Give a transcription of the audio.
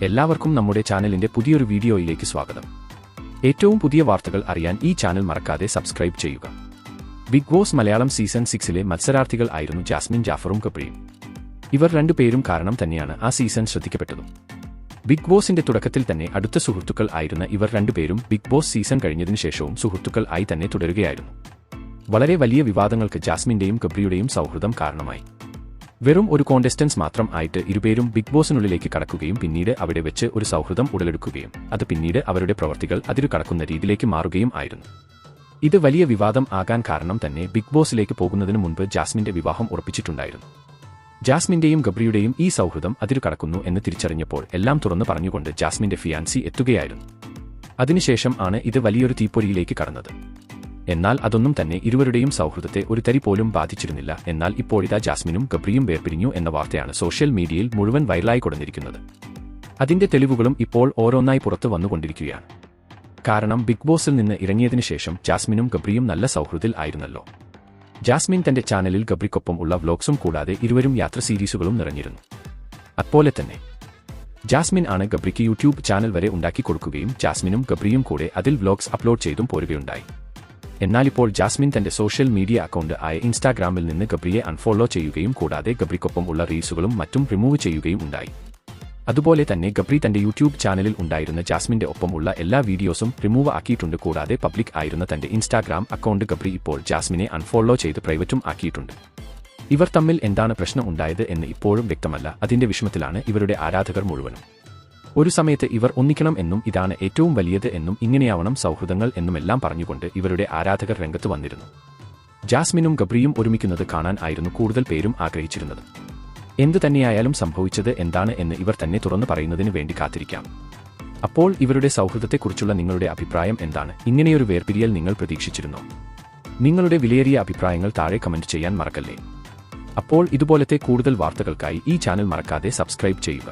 എല്ലാവർക്കും നമ്മുടെ ചാനലിന്റെ പുതിയൊരു വീഡിയോയിലേക്ക് സ്വാഗതം. ഏറ്റവും പുതിയ വാർത്തകൾ അറിയാൻ ഈ ചാനൽ മറക്കാതെ സബ്സ്ക്രൈബ് ചെയ്യുക. ബിഗ് ബോസ് മലയാളം സീസൺ 6-ലെ മത്സരാർത്ഥികൾ ആയിരുന്നു ജാസ്മിൻ ജാഫറും ഗബ്രിയും. ഇവർ രണ്ടുപേരും കാരണം തന്നെയാണ് ആ സീസൺ ശ്രദ്ധിക്കപ്പെട്ടതും. ബിഗ് ബോസിന്റെ തുടക്കത്തിൽ തന്നെ അടുത്ത സുഹൃത്തുക്കൾ ആയിരുന്ന ഇവർ രണ്ടുപേരും ബിഗ് ബോസ് സീസൺ കഴിഞ്ഞതിനു ശേഷവും സുഹൃത്തുക്കൾ ആയി തന്നെ തുടരുകയായിരുന്നു. വളരെ വലിയ വിവാദങ്ങൾക്ക് ജാസ്മിന്റെയും ഗബ്രിയുടെയും സൗഹൃദം കാരണമായി. വെറും ഒരു കോണ്ടസ്റ്റൻസ് മാത്രം ആയിട്ട് ഇരുപേരും ബിഗ് ബോസിനുള്ളിലേക്ക് കടക്കുകയും പിന്നീട് അവിടെ വെച്ച് ഒരു സൗഹൃദം ഉടലെടുക്കുകയും അത് പിന്നീട് അവരുടെ പ്രവർത്തികൾ അതിരു കടക്കുന്ന രീതിയിലേക്ക് മാറുകയും ആയിരുന്നു. ഇത് വലിയ വിവാദം ആകാൻ കാരണം തന്നെ ബിഗ് ബോസിലേക്ക് പോകുന്നതിനു മുൻപ് ജാസ്മിന്റെ വിവാഹം ഉറപ്പിച്ചിട്ടുണ്ടായിരുന്നു. ജാസ്മിന്റെയും ഗബ്രിയുടെയും ഈ സൗഹൃദം അതിരു കടക്കുന്നു എന്ന് തിരിച്ചറിഞ്ഞപ്പോൾ എല്ലാം തുറന്നു പറഞ്ഞുകൊണ്ട് ജാസ്മിന്റെ ഫിയാൻസി എത്തുകയായിരുന്നു. അതിനുശേഷം ആണ് ഇത് വലിയൊരു തീപ്പൊരിയിലേക്ക് കടന്നത്. എന്നാൽ അതൊന്നും തന്നെ ഇരുവരുടെയും സൗഹൃദത്തെ ഒരു തരി പോലും ബാധിച്ചിരുന്നില്ല. എന്നാൽ ഇപ്പോഴിതാ ജാസ്മിനും ഗബ്രിയും വേർപിരിഞ്ഞു എന്ന വാർത്തയാണ് സോഷ്യൽ മീഡിയയിൽ മുഴുവൻ വൈറലായി കൊടുത്തിരിക്കുന്നത്. അതിന്റെ തെളിവുകളും ഇപ്പോൾ ഓരോന്നായി പുറത്തു വന്നുകൊണ്ടിരിക്കുകയാണ്. കാരണം ബിഗ് ബോസിൽ നിന്ന് ഇറങ്ങിയതിനു ശേഷം ജാസ്മിനും ഗബ്രിയും നല്ല സൗഹൃദത്തിൽ ആയിരുന്നല്ലോ. ജാസ്മിൻ തന്റെ ചാനലിൽ ഗബ്രിക്കൊപ്പം ഉള്ള വ്ലോഗ്സും കൂടാതെ ഇരുവരും യാത്ര സീരീസുകളും നിറഞ്ഞിരുന്നു. അതുപോലെ തന്നെ ജാസ്മിൻ ആണ് ഗബ്രിക്ക് യൂട്യൂബ് ചാനൽ വരെ ഉണ്ടാക്കി കൊടുക്കുകയും ജാസ്മിനും ഗബ്രിയും കൂടെ അതിൽ വ്ലോഗ്സ് അപ്ലോഡ് ചെയ്തും പോരുകയുണ്ടായി. എന്നാലിപ്പോൾ ജാസ്മിൻ തന്റെ സോഷ്യൽ മീഡിയ അക്കൗണ്ട് ആയ ഇൻസ്റ്റാഗ്രാമിൽ നിന്ന് ഗബ്രിയെ അൺഫോളോ ചെയ്യുകയും കൂടാതെ ഗബ്രിക്കൊപ്പം ഉള്ള റീൽസുകളും മറ്റും റിമൂവ് ചെയ്യുകയും ഉണ്ടായി. അതുപോലെ തന്നെ ഗബ്രി തന്റെ യൂട്യൂബ് ചാനലിൽ ഉണ്ടായിരുന്ന ജാസ്മിന്റെ ഒപ്പം ഉള്ള എല്ലാ വീഡിയോസും റിമൂവ് ആക്കിയിട്ടുണ്ട്. കൂടാതെ പബ്ലിക് ആയിരുന്ന തന്റെ ഇൻസ്റ്റാഗ്രാം അക്കൗണ്ട് ഗബ്രി ഇപ്പോൾ ജാസ്മിനെ അൺഫോളോ ചെയ്ത് പ്രൈവറ്റും ആക്കിയിട്ടുണ്ട്. ഇവർ തമ്മിൽ എന്താണ് പ്രശ്നം ഉണ്ടായത് എന്ന് ഇപ്പോഴും വ്യക്തമല്ല. അതിന്റെ വിഷമത്തിലാണ് ഇവരുടെ ആരാധകർ മുഴുവനും. ഒരു സമയത്ത് ഇവർ ഒന്നിക്കണം എന്നും ഇതാണ് ഏറ്റവും വലിയത് എന്നും ഇങ്ങനെയാവണം സൗഹൃദങ്ങൾ എന്നുമെല്ലാം പറഞ്ഞുകൊണ്ട് ഇവരുടെ ആരാധകർ രംഗത്ത് വന്നിരുന്നു. ജാസ്മിനും ഗബ്രിയും ഒരുമിക്കുന്നത് കാണാൻ ആയിരുന്നു കൂടുതൽ പേരും ആഗ്രഹിച്ചിരുന്നത്. എന്തു തന്നെയായാലും സംഭവിച്ചത് എന്താണ് എന്ന് ഇവർ തന്നെ തുറന്നു പറയുന്നതിന് വേണ്ടി കാത്തിരിക്കാം. അപ്പോൾ ഇവരുടെ സൗഹൃദത്തെക്കുറിച്ചുള്ള നിങ്ങളുടെ അഭിപ്രായം എന്താണ്? ഇങ്ങനെയൊരു വേർപിരിയൽ നിങ്ങൾ പ്രതീക്ഷിച്ചിരുന്നോ? നിങ്ങളുടെ വിലയേറിയ അഭിപ്രായങ്ങൾ താഴെ കമന്റ് ചെയ്യാൻ മറക്കല്ലേ. അപ്പോൾ ഇതുപോലത്തെ കൂടുതൽ വാർത്തകൾക്കായി ഈ ചാനൽ മറക്കാതെ സബ്സ്ക്രൈബ് ചെയ്യുക.